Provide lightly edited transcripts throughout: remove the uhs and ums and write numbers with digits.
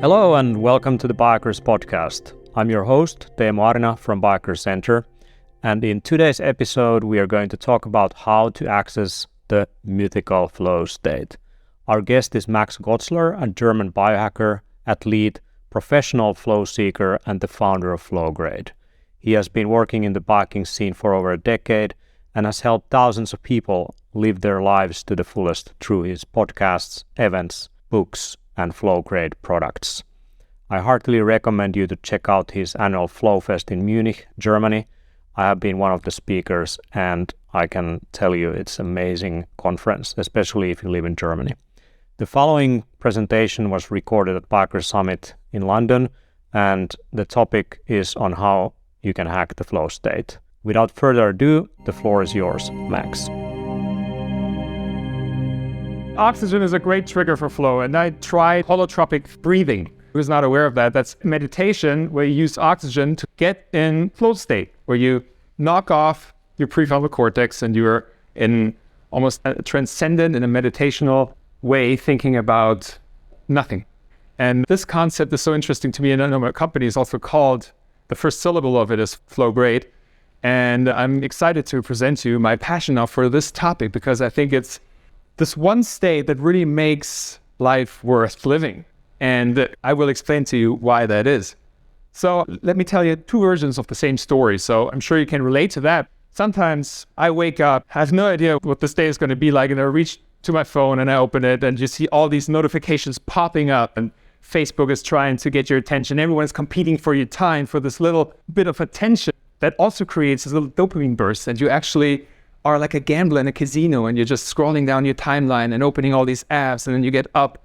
Hello and welcome to the Biohackers podcast. I'm your host, Teemu Arina from Biohacker Center, and in today's episode we are going to talk about how to access the mythical flow state. Our guest is Max Gotzler, a German biohacker, athlete, professional flow seeker, and the founder of Flowgrade. He has been working in the biohacking scene for over a decade and has helped thousands of people live their lives to the fullest through his podcasts, events, books, and Flowgrade products. I heartily recommend you to check out his annual Flowfest in Munich, Germany. I have been one of the speakers and I can tell you it's an amazing conference, especially if you live in Germany. The following presentation was recorded at Biohacker Summit in London, and the topic is on how you can hack the flow state. Without further ado, the floor is yours, Max. Oxygen is a great trigger for flow, and I tried holotropic breathing. I was not aware of that. That's meditation where you use oxygen to get in flow state, where you knock off your prefrontal cortex and you're in almost a transcendent, in a meditational way, thinking about nothing. And this concept is so interesting to me, and I know my company is also called, the first syllable of it is Flowgrade. And I'm excited to present to you my passion now for this topic, because I think it's this one state that really makes life worth living. And I will explain to you why that is. So let me tell you two versions of the same story. So I'm sure you can relate to that. Sometimes I wake up, have no idea what this day is going to be like, and I reach to my phone and I open it and you see all these notifications popping up, and Facebook is trying to get your attention. Everyone's competing for your time, for this little bit of attention that also creates this little dopamine burst, and you actually are like a gambler in a casino, and you're just scrolling down your timeline and opening all these apps, and then you get up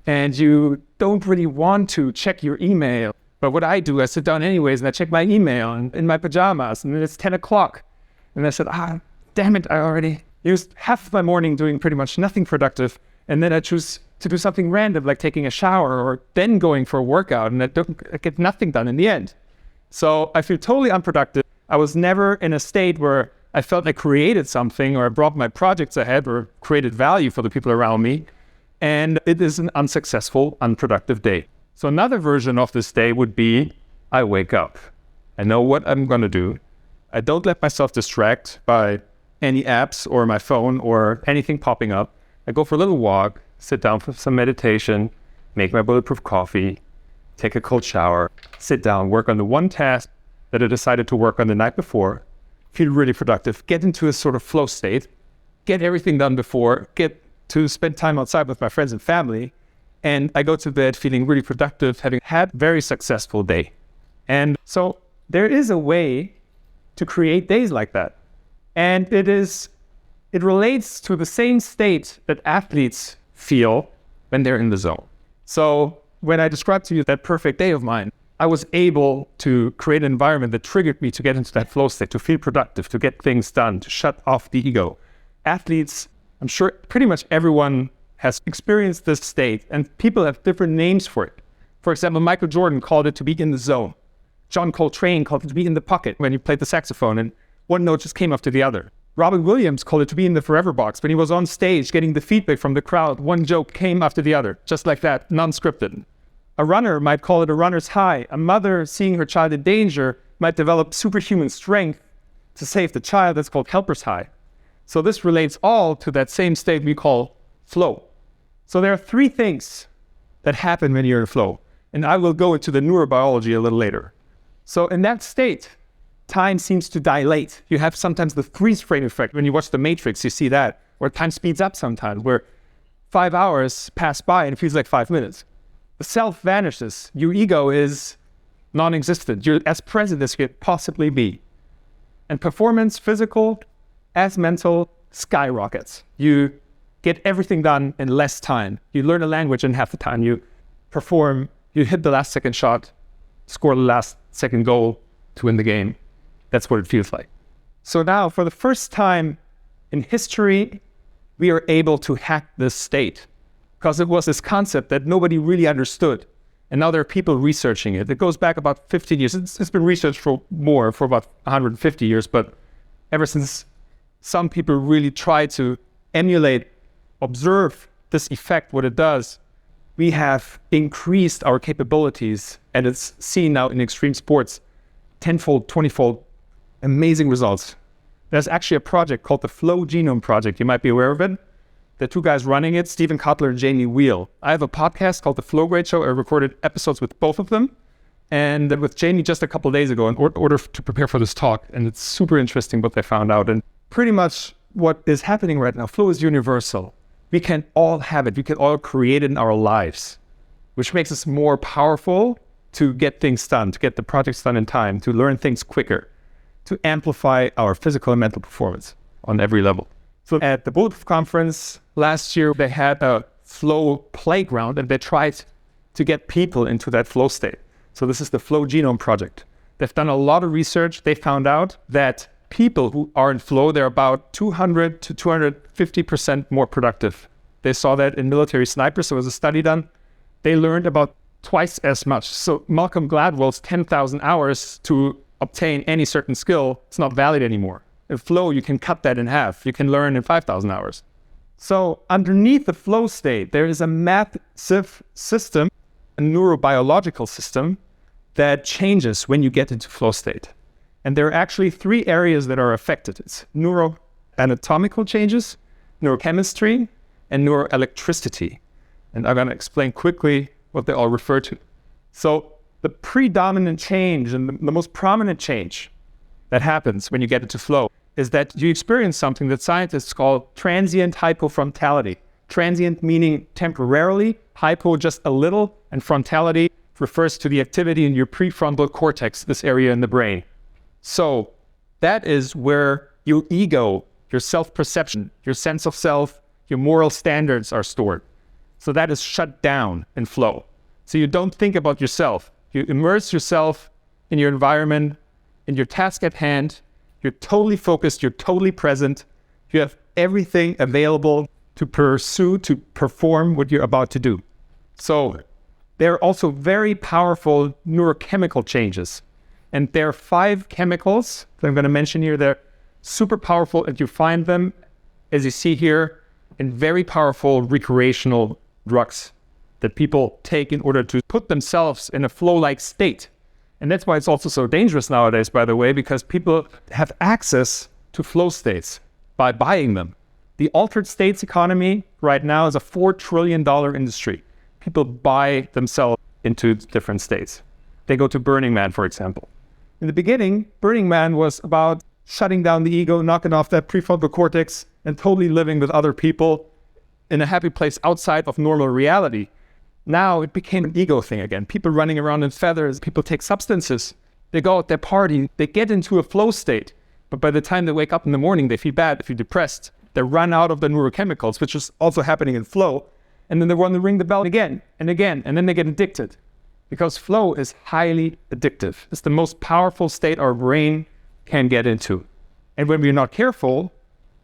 and you don't really want to check your email. But what I do, I sit down anyways and I check my email in my pajamas, and then it's 10 o'clock. And I said, damn it, I already used half of my morning doing pretty much nothing productive. And then I choose to do something random, like taking a shower or then going for a workout, and I get nothing done in the end. So I feel totally unproductive. I was never in a state where I felt I created something, or I brought my projects ahead, or created value for the people around me. And it is an unsuccessful, unproductive day. So another version of this day would be, I wake up. I know what I'm going to do. I don't let myself distract by any apps or my phone or anything popping up. I go for a little walk, sit down for some meditation, make my bulletproof coffee, take a cold shower, sit down, work on the one task that I decided to work on the night before, feel really productive, get into a sort of flow state, get everything done before, get to spend time outside with my friends and family, and I go to bed feeling really productive, having had a very successful day. And so there is a way to create days like that. And it relates to the same state that athletes feel when they're in the zone. So when I described to you that perfect day of mine, I was able to create an environment that triggered me to get into that flow state, to feel productive, to get things done, to shut off the ego. Athletes, I'm sure pretty much everyone has experienced this state, and people have different names for it. For example, Michael Jordan called it to be in the zone. John Coltrane called it to be in the pocket when he played the saxophone, and one note just came after the other. Robin Williams called it to be in the forever box. When he was on stage getting the feedback from the crowd, one joke came after the other, just like that, non-scripted. A runner might call it a runner's high. A mother seeing her child in danger might develop superhuman strength to save the child. That's called helper's high. So this relates all to that same state we call flow. So there are three things that happen when you're in flow. And I will go into the neurobiology a little later. So in that state, time seems to dilate. You have sometimes the freeze frame effect. When you watch The Matrix, you see that, where time speeds up sometimes, where 5 hours pass by and it feels like 5 minutes. The self vanishes. Your ego is non-existent. You're as present as you could possibly be. And performance, physical as mental, skyrockets. You get everything done in less time. You learn a language in half the time. You perform, you hit the last second shot, score the last second goal to win the game. That's what it feels like. So now, for the first time in history, we are able to hack this state, because it was this concept that nobody really understood. And now there are people researching it. It goes back about 15 years. It's been researched for about 150 years, but ever since some people really try to emulate, observe this effect, what it does, we have increased our capabilities, and it's seen now in extreme sports, 10-fold, 20-fold, amazing results. There's actually a project called the Flow Genome Project. You might be aware of it. The two guys running it, Stephen Kotler and Jamie Wheel. I have a podcast called The Flowgrade Show. I recorded episodes with both of them, and with Jamie just a couple of days ago in order to prepare for this talk. And it's super interesting what they found out. And pretty much what is happening right now, flow is universal. We can all have it. We can all create it in our lives, which makes us more powerful to get things done, to get the projects done in time, to learn things quicker, to amplify our physical and mental performance on every level. So at the Bulletproof conference last year, they had a flow playground, and they tried to get people into that flow state. So this is the Flow Genome Project. They've done a lot of research. They found out that people who are in flow, they're about 200 to 250% more productive. They saw that in military snipers. So there was a study done. They learned about twice as much. So Malcolm Gladwell's 10,000 hours to obtain any certain skill, it's not valid anymore. In flow, you can cut that in half. You can learn in 5,000 hours. So underneath the flow state, there is a massive system, a neurobiological system that changes when you get into flow state. And there are actually three areas that are affected. It's neuroanatomical changes, neurochemistry, and neuroelectricity. And I'm going to explain quickly what they all refer to. So the predominant change and the most prominent change that happens when you get into flow is that you experience something that scientists call transient hypofrontality. Transient meaning temporarily, hypo just a little, and frontality refers to the activity in your prefrontal cortex, this area in the brain. So that is where your ego, your self-perception, your sense of self, your moral standards are stored. So that is shut down in flow. So you don't think about yourself. You immerse yourself in your environment, in your task at hand. You're totally focused. You're totally present. You have everything available to pursue, to perform what you're about to do. So there are also very powerful neurochemical changes. And there are 5 chemicals that I'm going to mention here. They're super powerful, and you find them, as you see here, in very powerful recreational drugs that people take in order to put themselves in a flow-like state. And that's why it's also so dangerous nowadays, by the way, because people have access to flow states by buying them. The altered states economy right now is a $4 trillion industry. People buy themselves into different states. They go to Burning Man, for example. In the beginning, Burning Man was about shutting down the ego, knocking off that prefrontal cortex, and totally living with other people in a happy place outside of normal reality. Now it became an ego thing again. People running around in feathers, people take substances, they go out, they party, they get into a flow state. But by the time they wake up in the morning, they feel bad, they feel depressed. They run out of the neurochemicals, which is also happening in flow. And then they want to ring the bell again and again, and then they get addicted. Because flow is highly addictive. It's the most powerful state our brain can get into. And when we're not careful,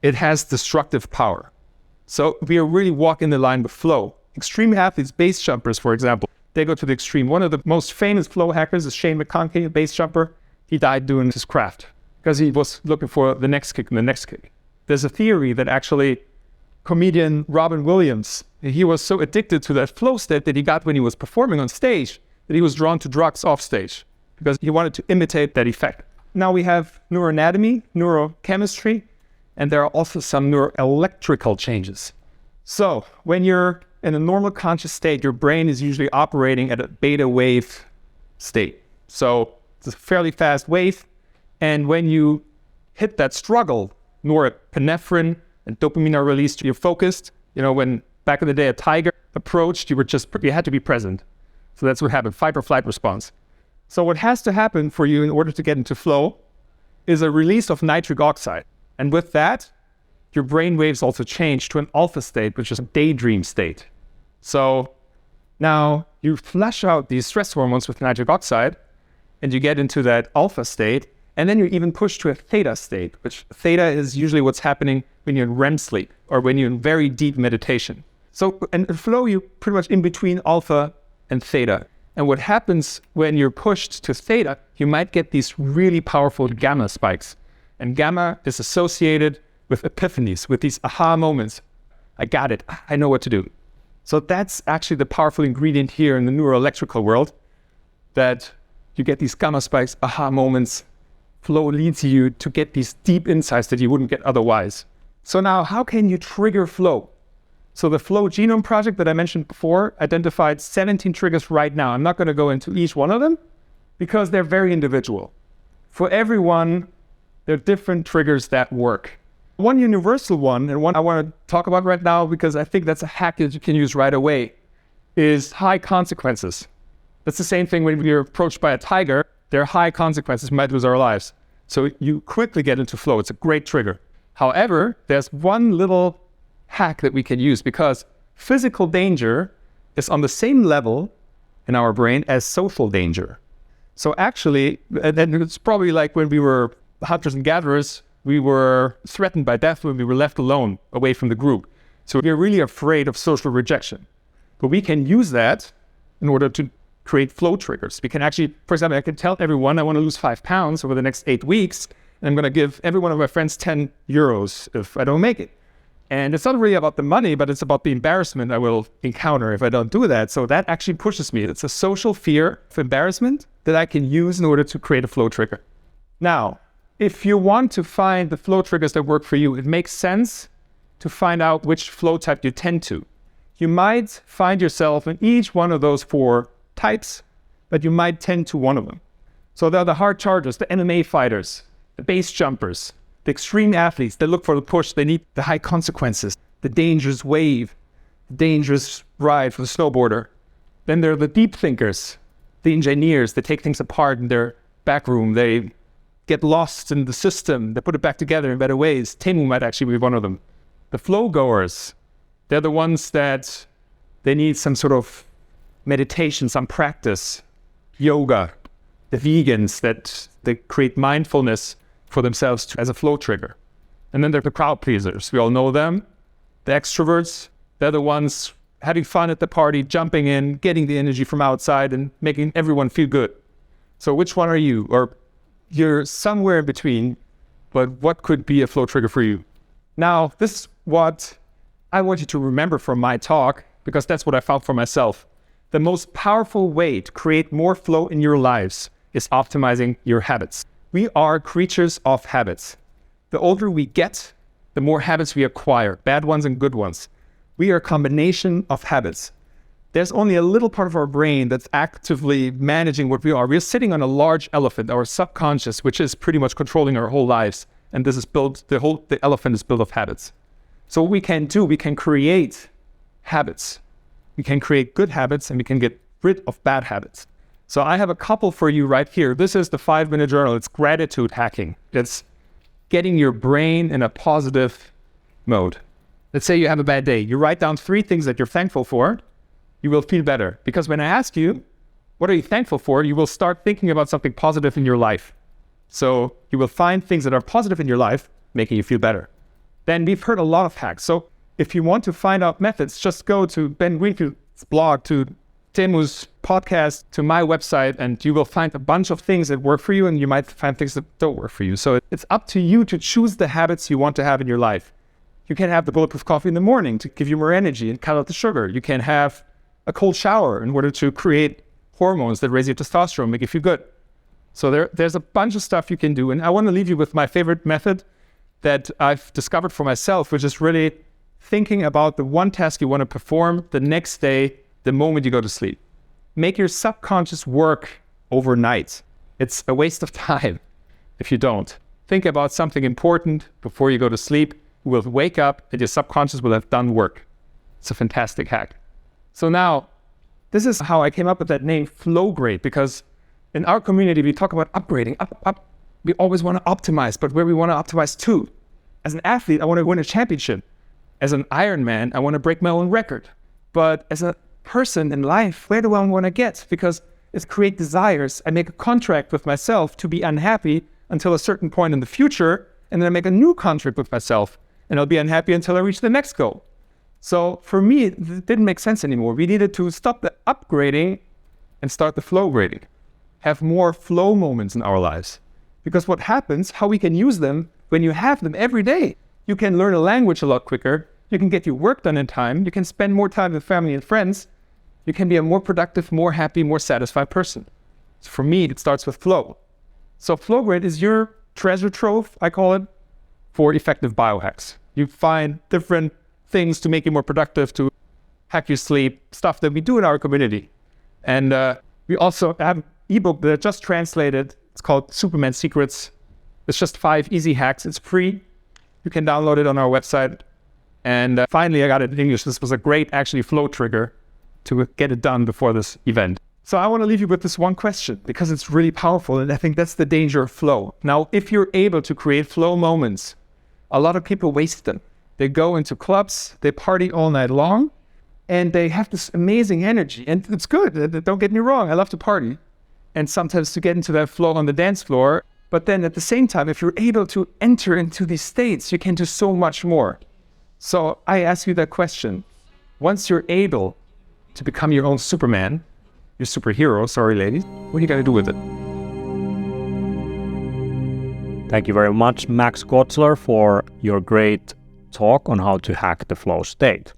it has destructive power. So we are really walking the line with flow. Extreme athletes, base jumpers, for example, they go to the extreme. One of the most famous flow hackers is Shane McConkey, a base jumper. He died doing his craft because he was looking for the next kick and the next kick. There's a theory that actually comedian Robin Williams, he was so addicted to that flow state that he got when he was performing on stage that he was drawn to drugs off stage because he wanted to imitate that effect. Now we have neuroanatomy, neurochemistry, and there are also some neuroelectrical changes. So when you're in a normal conscious state, your brain is usually operating at a beta wave state. So it's a fairly fast wave. And when you hit that struggle, norepinephrine and dopamine are released, you're focused. You know, when back in the day a tiger approached, you had to be present. So that's what happened, fight or flight response. So what has to happen for you in order to get into flow is a release of nitric oxide. And with that, your brain waves also change to an alpha state, which is a daydream state. So now you flush out these stress hormones with nitric oxide, and you get into that alpha state, and then you're even pushed to a theta state, which theta is usually what's happening when you're in REM sleep or when you're in very deep meditation. So in flow, you're pretty much in between alpha and theta. And what happens when you're pushed to theta, you might get these really powerful gamma spikes. And gamma is associated with epiphanies, with these aha moments. I got it. I know what to do. So that's actually the powerful ingredient here in the neuroelectrical world, that you get these gamma spikes, aha moments. Flow leads you to get these deep insights that you wouldn't get otherwise. So now, how can you trigger flow? So the Flow Genome Project that I mentioned before identified 17 triggers right now. I'm not going to go into each one of them because they're very individual. For everyone, there are different triggers that work. One universal one, and one I want to talk about right now because I think that's a hack that you can use right away, is high consequences. That's the same thing when we're approached by a tiger. There are high consequences, we might lose our lives. So you quickly get into flow. It's a great trigger. However, there's one little hack that we can use because physical danger is on the same level in our brain as social danger. So actually, and it's probably like when we were hunters and gatherers, we were threatened by death when we were left alone away from the group. So we're really afraid of social rejection. But we can use that in order to create flow triggers. We can actually, for example, I can tell everyone I want to lose 5 pounds over the next 8 weeks, and I'm going to give every one of my friends 10 euros if I don't make it. And it's not really about the money, but it's about the embarrassment I will encounter if I don't do that. So that actually pushes me. It's a social fear of embarrassment that I can use in order to create a flow trigger. Now, if you want to find the flow triggers that work for you, it makes sense to find out which flow type you tend to. You might find yourself in each one of those 4 types, but you might tend to one of them. So there are the hard chargers, the MMA fighters, the base jumpers, the extreme athletes. They look for the push. They need the high consequences, the dangerous wave, the dangerous ride for the snowboarder. Then there are the deep thinkers, the engineers. They take things apart in their back room. They get lost in the system. They put it back together in better ways. Teemu might actually be one of them. The flow goers, they're the ones that they need some sort of meditation, some practice, yoga. The vegans that they create mindfulness for themselves as a flow trigger. And then there are the crowd pleasers. We all know them. The extroverts, they're the ones having fun at the party, jumping in, getting the energy from outside and making everyone feel good. So which one are you? Or you're somewhere in between, but what could be a flow trigger for you? Now, this is what I want you to remember from my talk, because that's what I found for myself. The most powerful way to create more flow in your lives is optimizing your habits. We are creatures of habits. The older we get, the more habits we acquire, bad ones and good ones. We are a combination of habits. There's only a little part of our brain that's actively managing what we are. We're sitting on a large elephant, our subconscious, which is pretty much controlling our whole lives. And this is built, the elephant is built of habits. So what we can do, we can create habits. We can create good habits and we can get rid of bad habits. So I have a couple for you right here. This is the 5-minute journal. It's gratitude hacking. It's getting your brain in a positive mode. Let's say you have a bad day. You write down 3 things that you're thankful for. You will feel better. Because when I ask you, what are you thankful for? You will start thinking about something positive in your life. So you will find things that are positive in your life, making you feel better. Then we've heard a lot of hacks. So if you want to find out methods, just go to Ben Greenfield's blog, to Teemu's podcast, to my website, and you will find a bunch of things that work for you, and you might find things that don't work for you. So it's up to you to choose the habits you want to have in your life. You can have the bulletproof coffee in the morning to give you more energy and cut out the sugar. You can have a cold shower in order to create hormones that raise your testosterone, make you feel good. So there's a bunch of stuff you can do. And I want to leave you with my favorite method that I've discovered for myself, which is really thinking about the one task you want to perform the next day, the moment you go to sleep. Make your subconscious work overnight. It's a waste of time if you don't. Think about something important before you go to sleep. You will wake up and your subconscious will have done work. It's a fantastic hack. So now, this is how I came up with that name, Flowgrade, because in our community, we talk about upgrading, up. We always want to optimize, but where we want to optimize to. As an athlete, I want to win a championship. As an Ironman, I want to break my own record. But as a person in life, where do I want to get? Because it's create desires. I make a contract with myself to be unhappy until a certain point in the future, and then I make a new contract with myself, and I'll be unhappy until I reach the next goal. So for me, it didn't make sense anymore. We needed to stop the upgrading and start the flow grading. Have more flow moments in our lives. Because what happens, how we can use them, when you have them every day, you can learn a language a lot quicker. You can get your work done in time. You can spend more time with family and friends. You can be a more productive, more happy, more satisfied person. So for me, it starts with flow. So Flowgrade is your treasure trove, I call it, for effective biohacks. You find different things to make you more productive, to hack your sleep, stuff that we do in our community. And we also have an ebook that I just translated. It's called Superman Secrets. It's just 5 easy hacks. It's free. You can download it on our website. And finally, I got it in English. This was a great, actually, flow trigger to get it done before this event. So I want to leave you with this one question because it's really powerful. And I think that's the danger of flow. Now, if you're able to create flow moments, a lot of people waste them. They go into clubs, they party all night long, and they have this amazing energy. And it's good. Don't get me wrong. I love to party. And sometimes to get into that flow on the dance floor. But then at the same time, if you're able to enter into these states, you can do so much more. So I ask you that question. Once you're able to become your own Superman, your superhero, sorry ladies, what are you going to do with it? Thank you very much, Max Gotzler, for your great talk on how to hack the flow state.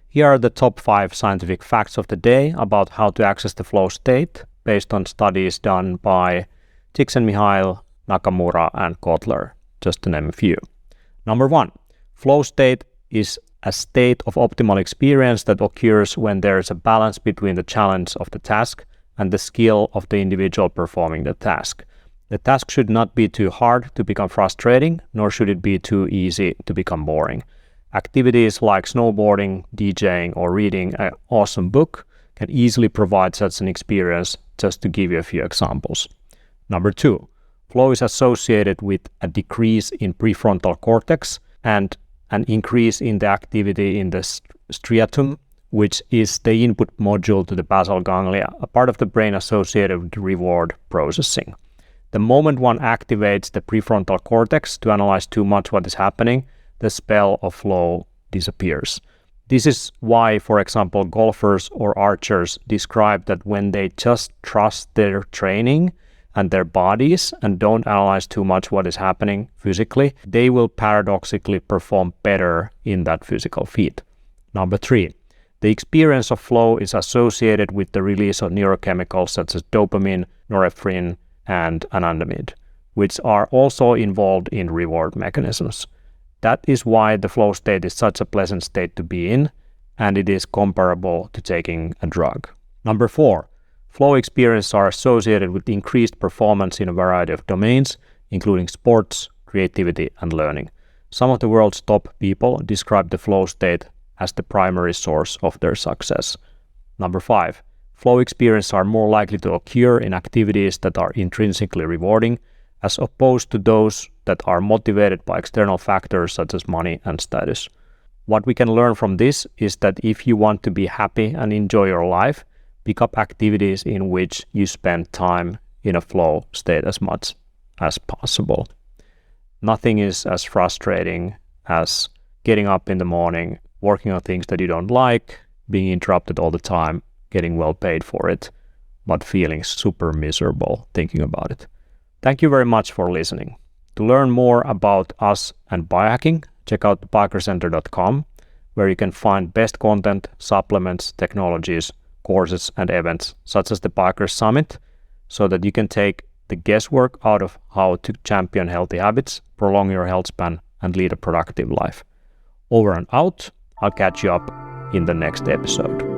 Here are the top 5 scientific facts of the day about how to access the flow state based on studies done by Csikszentmihalyi, Nakamura, and Gotzler, just to name a few. Number 1, flow state is a state of optimal experience that occurs when there is a balance between the challenge of the task and the skill of the individual performing the task. The task should not be too hard to become frustrating, nor should it be too easy to become boring. Activities like snowboarding, DJing, or reading an awesome book can easily provide such an experience, just to give you a few examples. Number 2, flow is associated with a decrease in prefrontal cortex and an increase in the activity in the striatum, which is the input module to the basal ganglia, a part of the brain associated with reward processing. The moment one activates the prefrontal cortex to analyze too much what is happening, the spell of flow disappears. This is why, for example, golfers or archers describe that when they just trust their training and their bodies and don't analyze too much what is happening physically, they will paradoxically perform better in that physical feat. Number 3, the experience of flow is associated with the release of neurochemicals such as dopamine, norepinephrine, and anandamide, which are also involved in reward mechanisms. That is why the flow state is such a pleasant state to be in, and it is comparable to taking a drug. Number 4, flow experiences are associated with increased performance in a variety of domains, including sports, creativity, and learning. Some of the world's top people describe the flow state as the primary source of their success. Number 5, flow experiences are more likely to occur in activities that are intrinsically rewarding, as opposed to those that are motivated by external factors such as money and status. What we can learn from this is that if you want to be happy and enjoy your life, pick up activities in which you spend time in a flow state as much as possible. Nothing is as frustrating as getting up in the morning, working on things that you don't like, being interrupted all the time, getting well paid for it, but feeling super miserable thinking about it. Thank you very much for listening. To learn more about us and biohacking, check out biocenter.com, where you can find best content, supplements, technologies, courses, and events, such as the Biohacker Summit, so that you can take the guesswork out of how to champion healthy habits, prolong your health span, and lead a productive life. Over and out. I'll catch you up in the next episode.